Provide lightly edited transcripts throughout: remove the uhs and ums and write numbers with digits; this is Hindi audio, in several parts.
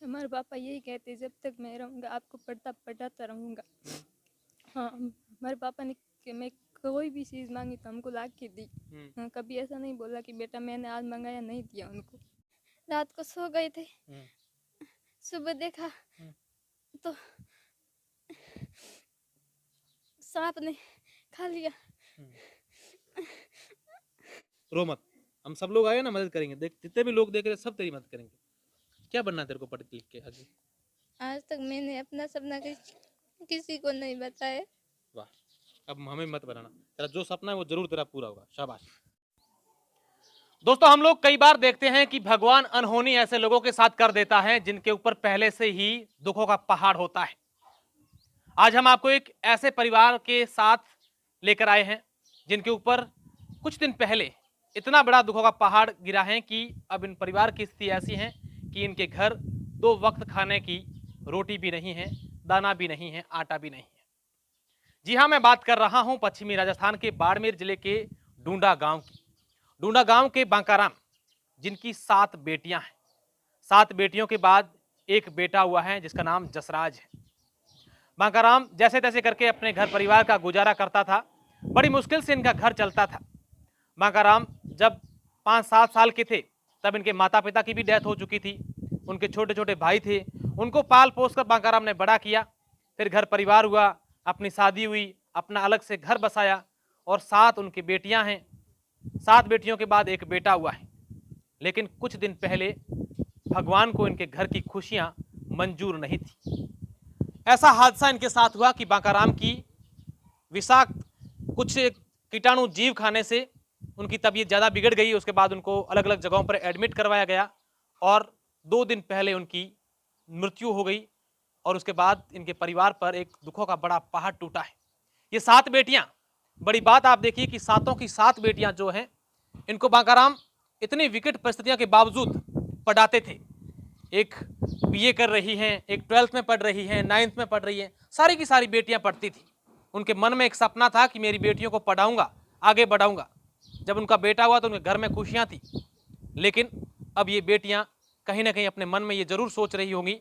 हमारे पापा यही कहते जब तक मैं रहूँगा आपको पढ़ाता रहूँगा। हाँ, हमारे पापा ने कि मैं कोई भी चीज़ मांगी तो हमको ला के दी। हाँ, कभी ऐसा नहीं बोला कि बेटा मैंने आज मंगाया, नहीं दिया उनको। रात को सो गए थे, सुबह देखा तो सांप ने खा लिया। रो मत, हम सब लोग आए ना मदद करेंगे। देख जितने भी लोग देख रहे हैं सब तेरी मदद करेंगे। क्या बनना है तेरे को पढ़ लिख के आगे? आज तक मैंने अपना सपना किसी को नहीं बताया। वाह, अब हमें मत बनाना, तेरा जो सपना है वो जरूर तेरा पूरा होगा। शाबाश। दोस्तों हम लोग कई बार देखते हैं कि भगवान अनहोनी ऐसे लोगों के साथ कर देता है जिनके ऊपर पहले से ही दुखों का पहाड़ होता है। आज हम आपको एक ऐसे परिवार के साथ लेकर आए हैं जिनके ऊपर कुछ दिन पहले इतना बड़ा दुखों का पहाड़ गिरा है कि अब इन परिवार की स्थिति ऐसी है कि इनके घर 2 वक्त खाने की रोटी भी नहीं है, दाना भी नहीं है, आटा भी नहीं है। जी हाँ, मैं बात कर रहा हूं पश्चिमी राजस्थान के बाड़मेर जिले के डूंडा गांव की। डूंडा गांव के बांकाराम, जिनकी 7 बेटियां हैं। 7 बेटियों के बाद एक बेटा हुआ है जिसका नाम जसराज है। बांकाराम जैसे तैसे करके अपने घर परिवार का गुजारा करता था। बड़ी मुश्किल से इनका घर चलता था। बांकाराम जब 5-7 साल के थे तब इनके माता पिता की भी डेथ हो चुकी थी। उनके छोटे छोटे भाई थे, उनको पाल पोस कर बांकाराम ने बड़ा किया। फिर घर परिवार हुआ, अपनी शादी हुई, अपना अलग से घर बसाया और 7 उनकी बेटियां हैं। 7 बेटियों के बाद एक बेटा हुआ है। लेकिन कुछ दिन पहले भगवान को इनके घर की खुशियां मंजूर नहीं थी। ऐसा हादसा इनके साथ हुआ कि बांकाराम की विषाक्त कुछ कीटाणु जीव खाने से उनकी तबीयत ज़्यादा बिगड़ गई। उसके बाद उनको अलग अलग जगहों पर एडमिट करवाया गया और 2 दिन पहले उनकी मृत्यु हो गई। और उसके बाद इनके परिवार पर एक दुखों का बड़ा पहाड़ टूटा है। ये 7 बेटियां, बड़ी बात आप देखिए कि 7 की 7 बेटियां जो हैं, इनको बांकाराम इतनी विकट परिस्थितियों के बावजूद पढ़ाते थे। एक बीए कर रही हैं, एक 12th में पढ़ रही हैं, 9th में पढ़ रही हैं, सारी की सारी बेटियां पढ़ती थी। उनके मन में एक सपना था कि मेरी बेटियों को पढ़ाऊंगा, आगे बढ़ाऊंगा। जब उनका बेटा हुआ तो उनके घर में खुशियां थी। लेकिन अब ये बेटियां कहीं ना कहीं अपने मन में ये जरूर सोच रही होंगी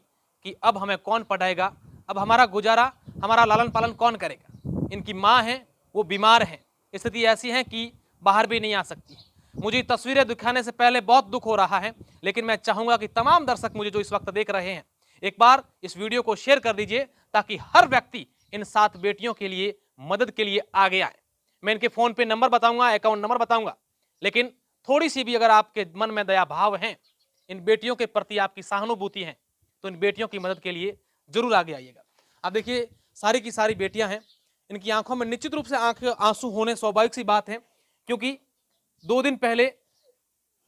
कि अब हमें कौन पढ़ाएगा, अब हमारा गुजारा, हमारा लालन पालन कौन करेगा। इनकी माँ है वो बीमार है, स्थिति ऐसी है कि बाहर भी नहीं आ सकती। मुझे तस्वीरें दिखाने से पहले बहुत दुख हो रहा है, लेकिन मैं चाहूंगा कि तमाम दर्शक मुझे जो इस वक्त देख रहे हैं, एक बार इस वीडियो को शेयर कर दीजिए ताकि हर व्यक्ति इन 7 बेटियों के लिए मदद के लिए आगे आए। मैं इनके फोन पे नंबर बताऊंगा, अकाउंट नंबर बताऊंगा, लेकिन थोड़ी सी भी अगर आपके मन में दया भाव है, इन बेटियों के प्रति आपकी सहानुभूति है, तो इन बेटियों की मदद के लिए जरूर आगे आइएगा। अब देखिए सारी की सारी बेटियां हैं, इनकी आंखों में निश्चित रूप से आंसू होने स्वाभाविक सी बात है, क्योंकि 2 दिन पहले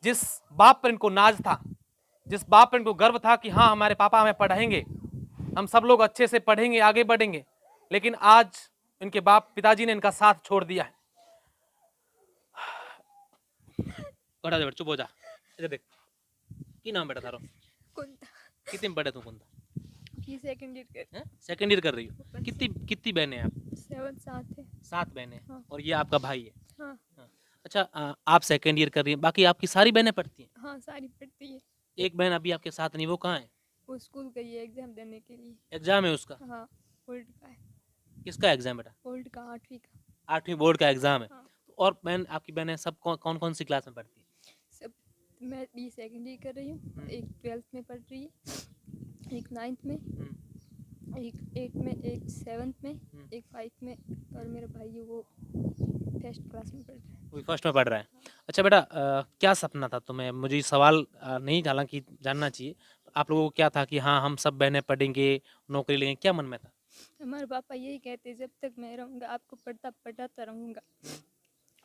जिस बाप पर इनको नाज था, जिस बाप पर इनको गर्व था कि हाँ हमारे पापा हमें पढ़ाएंगे, हम सब लोग अच्छे से पढ़ेंगे, आगे बढ़ेंगे, लेकिन आज इनके बाप पिताजी ने इनका साथ छोड़ दिया है। बड़ा चुप हो जा। इधर देख, की नाम बेटा थारो? कुंता कितने बड़े तू? कुंता की सेकंड ईयर कर सेकंड ईयर कर रही हो? कितनी कितनी बहनें हैं आप? 7 साथ है। 7 बहनें हैं। हाँ। और ये आपका भाई है? हाँ। हाँ। अच्छा, आप सेकंड ईयर कर रही हैं, बाकी आपकी सारी बहनें पढ़ती हैं? हाँ, सारी पढ़ती है। एक बहन अभी आपके साथ नहीं, वो कहाँ है? वो स्कूल गई है एग्जाम देने के लिए। एग्जाम है उसका? हाँ, ओल्ड का है। किसका एग्जाम बेटा? ओल्ड का 8वीं का। 8वीं बोर्ड का एग्जाम है। हाँ। और बहन आपकी बहनें सब कौन कौन सी क्लास में पढ़ती है? सब मैं बी सेकंड ईयर कर रही हूँ, एक 12th में पढ़ रही है, एक 9th में, एक 8 में, एक 7th में, एक 5 में, और मेरा भाई है वो फर्स्ट क्लास में पढ़ रहा है। वही फर्स्ट में पढ़ रहा है। अच्छा बेटा, क्या सपना था तुम्हें? मुझे ये सवाल नहीं, हालांकि जानना चाहिए, आप लोगों को क्या था कि हाँ हम सब बहनें पढ़ेंगे, नौकरी लेंगे, क्या मन में था? हमारे पापा यही कहते जब तक मैं रहूँगा आपको पढ़ाता रहूँगा।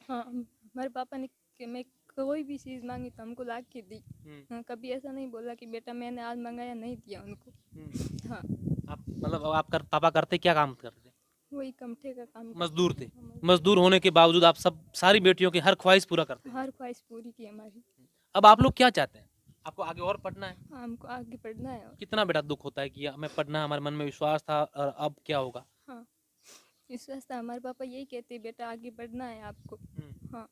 हाँ, हमारे पापा ने कि मैं कोई भी चीज़ मांगी तो हमको ला के दी। हाँ, कभी ऐसा नहीं बोला कि बेटा मैंने आज मंगाया, नहीं दिया उनको। हाँ। आप मतलब पापा करते क्या काम करते थे? वही कमठे का काम मजदूर थे? हाँ, मजदूर होने के बावजूद आप सब सारी बेटियों की हर ख्वाहिश पूरा करते थे? हर ख्वाहिश पूरी की हमारी। अब आप लोग क्या चाहते हैं? आपको आगे और पढ़ना है? हाँ, हमको आगे पढ़ना है। और कितना बेटा दुख होता है कि हमें पढ़ना है, हमारे मन में विश्वास था और अब क्या होगा? हाँ, विश्वास था। हमारे पापा यही कहते बेटा आगे बढ़ना है आपको। हाँ।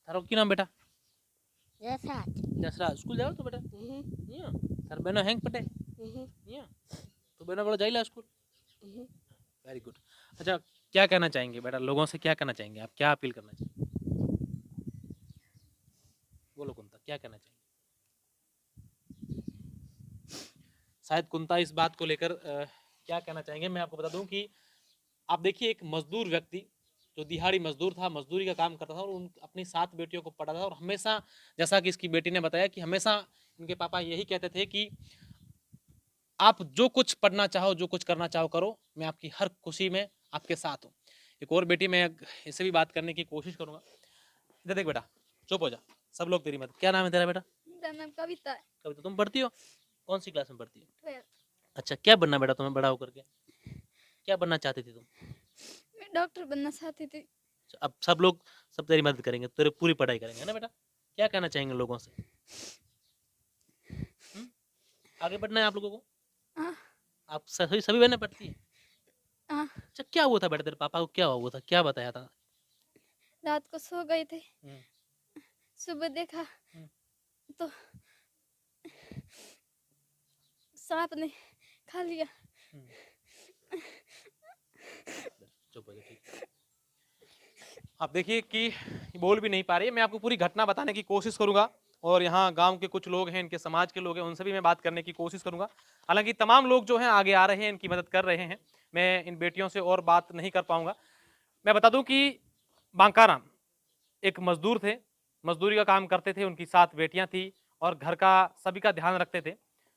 थारो की नाम बेटा? जसरा स्कूल जाओ तो बेटा यहाँ सर बहनों हैंग पटे यहाँ तो बहनों बड़ा जाइला स्कूल वेरी गुड। अच्छा क्या कहना चाहेंगे बेटा, लोगों से क्या कहना चाहेंगे, आप क्या अपील करना चाहेंगे, बोलो कुंता क्या कहना चाहेंगे। शायद कुंता इस बात को लेकर क्या कहना चाहेंगे। मैं आपको बता दूं कि आप देखिए एक मजदूर व्यक्ति जो दिहाड़ी मजदूर था, मजदूरी का काम करता था और उन अपनी 7 बेटियों को पढ़ा था और हमेशा जैसा कि इसकी बेटी ने बताया कि हमेशा इनके पापा यही कहते थे कि आप जो कुछ पढ़ना चाहो, जो कुछ करना चाहो करो, मैं आपकी हर खुशी में आपके साथ हूँ। एक और बेटी, मैं इससे भी बात करने की कोशिश करूंगा। इधर देख बेटा, चुप हो जा, सब लोग तेरी मदद। क्या नाम है तेरा बेटा? मेरा नाम कविता है। कविता, तुम पढ़ती हो? कौन सी क्लास में पढ़ती हो? 12। अच्छा क्या बनना बेटा तुम्हें बड़ा होकर के, क्या बनना चाहती थी तुम? मैं डॉक्टर बनना चाहती थी। अब सब लोग सब तेरी मदद करेंगे, तेरी पूरी पढ़ाई करेंगे, है ना बेटा? क्या कहना चाहेंगे लोगों से? आगे बढ़ना है आप लोगों को। हाँ, आप सभी सभी बहनें पढ़ती हैं? हाँ। अच्छा क्या हुआ था बेटा, तेरे पापा को क्या हुआ था, क्या बताया था? रात को सो गए थे, हम्म, सुबह देखा हम्म। तो सांप ने खा लिया। चुप हो जा, ठीक। आप देखिए कि बोल भी नहीं पा रही है। मैं आपको पूरी घटना बताने की कोशिश करूंगा और यहाँ गांव के कुछ लोग हैं, इनके समाज के लोग हैं, उनसे भी मैं बात करने की कोशिश करूंगा। हालांकि तमाम लोग जो हैं आगे आ रहे हैं, इनकी मदद कर रहे हैं। मैं इन बेटियों से और बात नहीं कर पाऊंगा। मैं बता दूं कि बांकाराम एक मजदूर थे, मजदूरी का काम करते थे, उनकी 7 बेटियां थी और घर का सभी का ध्यान रखते थे।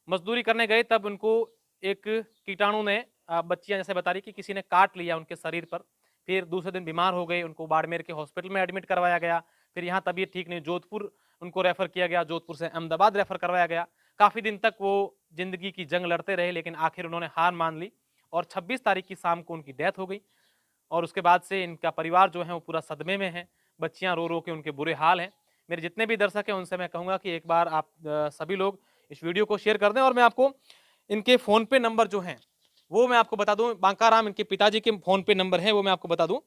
मजदूरी करने गए तब उनको एक कीटाणु ने, बच्चियां जैसे बता रही कि किसी ने काट लिया उनके शरीर पर। फिर दूसरे दिन बीमार हो गए, उनको बाड़मेर के हॉस्पिटल में एडमिट करवाया गया। फिर यहाँ तबीयत ठीक नहीं, जोधपुर उनको रेफर किया गया, जोधपुर से अहमदाबाद रेफर करवाया गया। काफी दिन तक वो जिंदगी की जंग लड़ते रहे, लेकिन आखिर उन्होंने हार मान ली और 26 तारीख की शाम को उनकी डेथ हो गई। और उसके बाद से इनका परिवार जो है वो पूरा सदमे में है। बच्चियां रो रो के उनके बुरे हाल हैं। मेरे जितने भी दर्शक हैं उनसे मैं कहूंगा कि एक बार आप सभी लोग इस वीडियो को शेयर कर दें। और मैं आपको इनके फोन पे नंबर जो हैं वो मैं आपको बता दूं, बांकाराम इनके पिताजी के फोन पे नंबर है वो मैं आपको बता दूं।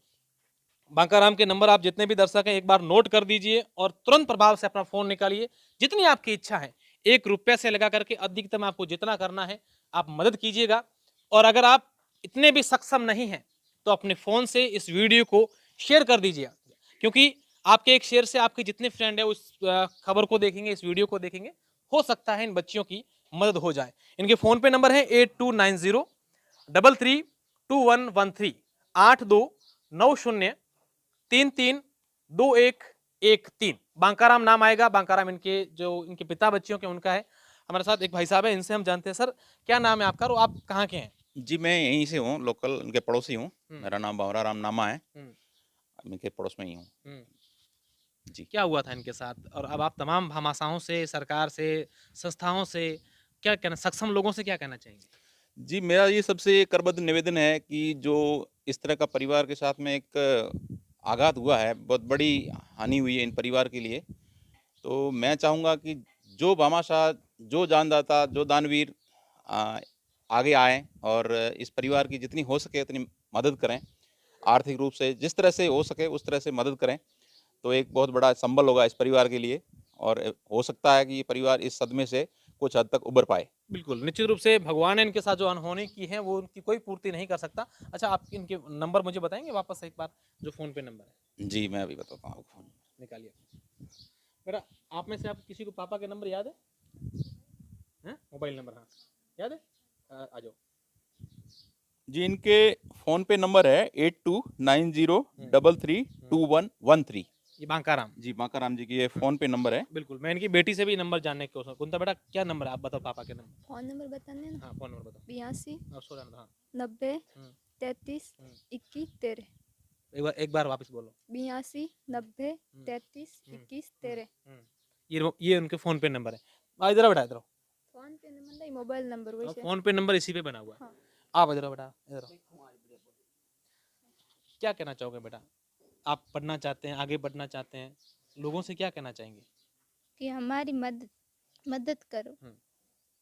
बांकाराम के नंबर आप जितने भी दर्शक हैं एक बार नोट कर दीजिए और तुरंत प्रभाव से अपना फोन निकालिए। जितनी आपकी इच्छा है, 1 रुपये से लगा करके अधिकतम आपको जितना करना है आप मदद कीजिएगा। और अगर आप इतने भी सक्षम नहीं हैं तो अपने फोन से इस वीडियो को शेयर कर दीजिए, क्योंकि आपके एक शेयर से आपके जितने फ्रेंड है उस खबर को देखेंगे, इस वीडियो को देखेंगे, हो सकता है इन बच्चियों की मदद हो जाए। इनके फोन पे नंबर है 8290332113 8290332113। बांकाराम नाम आएगा। बांकाराम इनके जो इनके पिता बच्चियों के उनका है। हमारे साथ एक भाई साहब है, इनसे हम जानते हैं। सर क्या नाम है आपका और आप कहाँ के हैं? जी, मैं यहीं से हूँ, लोकल उनके पड़ोसी हूँ। हम्म। मेरा नाम बावरा राम नामा है, हम्म, मैं इनके पड़ोस में ही हूँ। हम्म। जी। क्या हुआ था इनके साथ और अब आप तमाम भामाशाहों से, सरकार से, संस्थाओं से क्या कहना, सक्षम लोगों से क्या कहना चाहेंगे? जी, मेरा ये सबसे करबद्ध निवेदन है कि जो इस तरह का परिवार के साथ में एक आघात हुआ है, बहुत बड़ी हानि हुई है इन परिवार के लिए। तो मैं चाहूँगा कि जो भामाशाह, जो जानदाता, जो दानवीर आगे आएँ और इस परिवार की जितनी हो सके उतनी मदद करें। आर्थिक रूप से जिस तरह से हो सके उस तरह से मदद करें, तो एक बहुत बड़ा संबल होगा इस परिवार के लिए और हो सकता है कि ये परिवार इस सदमे से कुछ हद तक उबर पाए। बिल्कुल, निश्चित रूप से भगवान ने इनके साथ जो अनहोनी की है वो उनकी कोई पूर्ति नहीं कर सकता। अच्छा आप इनके नंबर मुझे बताएंगे वापस एक बार, जो फोन पे नंबर है जी, मैं अभी बताता हूँ आपको। निकालिए। बेटा आप में से आप किसी को पापा के नंबर याद है? हैं? मोबाइल नंबर हाँ याद है? आ जाओ। जी, इनके फ़ोन पे नंबर है 8290332113। ये बांकाराम। जी, बांकाराम जी की ये फ़ोन पे नंबर है। बिल्कुल, मैं इनकी बेटी से भी नंबर जानने की कोशिश। कुंता बेटा क्या नंबर है, आप बताओ पापा के नंबर। फोन नंबर बताने ना। हाँ फोन नंबर बताओ। 82 सो जाना हाँ। 90 हम्म, 33 हम्म। 21 13। एक बार वापस बोलो। 82 90 33 21 13। ये उनके फोन पे नंबर है। इधर आओ बेटा, इधर आओ। फोन पे नंबर नहीं, मोबाइल नंबर वैसे। फोन पे नंबर इसी पे बना हुआ है। हाँ। आप इधर आओ बेटा, इधर आओ। क्या कहना चाहोगे बेटा, आप पढ़ना चाहते हैं, आगे बढ़ना चाहते हैं, लोगों से क्या कहना चाहेंगे? कि हमारी मदद करो।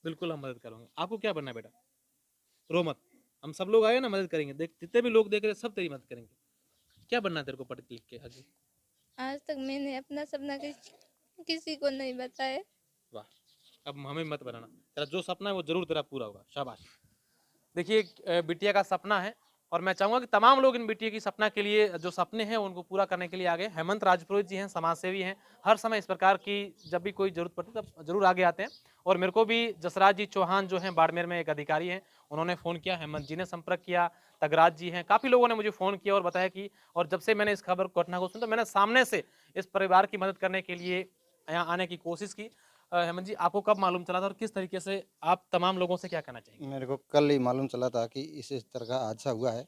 बिल्कुल हम मदद करेंगे। आपको क्या बनना है बेटा? रो मत, हम सब लोग आए ना मदद करेंगे। देख जितने भी लोग देख रहे हैं सब तेरी मदद करेंगे। क्या बनना है तेरे को पढ़ लिख के आगे? आज तक मैंने अपना सपना किसी को नहीं बताए। वाह, अब हमें मत बनाना, तेरा जो सपना है वो जरूर तेरा पूरा होगा, शाबाश। देखिए बिटिया का सपना है और मैं चाहूंगा कि तमाम लोग इन बिटिया की सपना के लिए जो सपने हैं उनको पूरा करने के लिए आगे। हेमंत राजपुरोहित जी हैं, समाजसेवी हैं, हर समय इस प्रकार की जब भी कोई जरूरत पड़ती है तब जरूर आगे आते हैं। और मेरे को भी जसराज जी चौहान जो हैं बाड़मेर में एक अधिकारी हैं, उन्होंने फ़ोन किया, हेमंत जी ने संपर्क किया, तगराज जी हैं, काफ़ी लोगों ने मुझे फ़ोन किया और बताया कि, और जब से मैंने इस खबर घटना को सुना तो मैंने सामने से इस परिवार की मदद करने के लिए यहाँ आने की कोशिश की। हेमंत जी, आपको कब मालूम चला था और किस तरीके से आप तमाम लोगों से क्या कहना चाहेंगे? मेरे को कल ही मालूम चला था कि इस तरह का हादसा हुआ है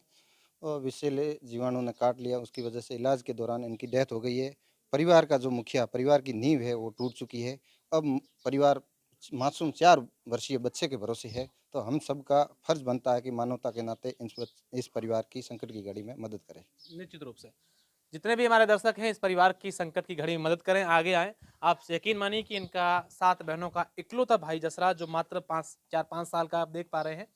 और विषैले जीवाणु ने काट लिया, उसकी वजह से इलाज के दौरान इनकी डेथ हो गई है। परिवार का जो मुखिया, परिवार की नींव है वो टूट चुकी है। अब परिवार मासूम 4 वर्षीय बच्चे के भरोसे है, तो हम सबका फर्ज बनता है कि मानवता के नाते इस परिवार की संकट की घड़ी में मदद करें। निश्चित रूप से जितने भी हमारे दर्शक हैं इस परिवार की संकट की घड़ी में मदद करें, आगे आएं। आप यकीन मानिए कि इनका 7 बहनों का इकलौता भाई जसराज जो मात्र 4-5 साल का आप देख पा रहे हैं,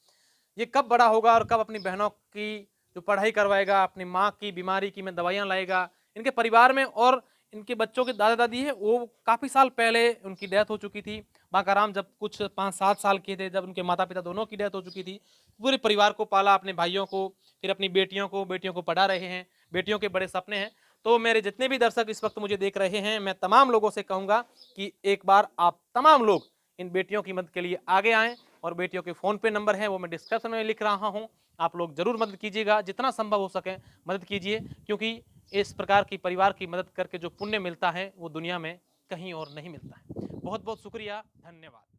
ये कब बड़ा होगा और कब अपनी बहनों की जो पढ़ाई करवाएगा, अपनी माँ की बीमारी की में दवाइयाँ लाएगा। इनके परिवार में और इनके बच्चों के दादा दादी है वो काफ़ी साल पहले उनकी डेथ हो चुकी थी। बाकाराम जब कुछ 5-7 साल के थे, जब उनके माता पिता दोनों की डेथ हो चुकी थी, पूरे परिवार को पाला, अपने भाइयों को, फिर अपनी बेटियों को पढ़ा रहे हैं, बेटियों के बड़े सपने हैं। तो मेरे जितने भी दर्शक इस वक्त मुझे देख रहे हैं, मैं तमाम लोगों से कहूँगा कि एक बार आप तमाम लोग इन बेटियों की मदद के लिए आगे आएँ। और बेटियों के फ़ोन पे नंबर है वो मैं डिस्क्रिप्शन में लिख रहा हूँ, आप लोग जरूर मदद कीजिएगा, जितना संभव हो सके मदद कीजिए, क्योंकि इस प्रकार की परिवार की मदद करके जो पुण्य मिलता है वो दुनिया में कहीं और नहीं मिलता है। बहुत बहुत शुक्रिया, धन्यवाद।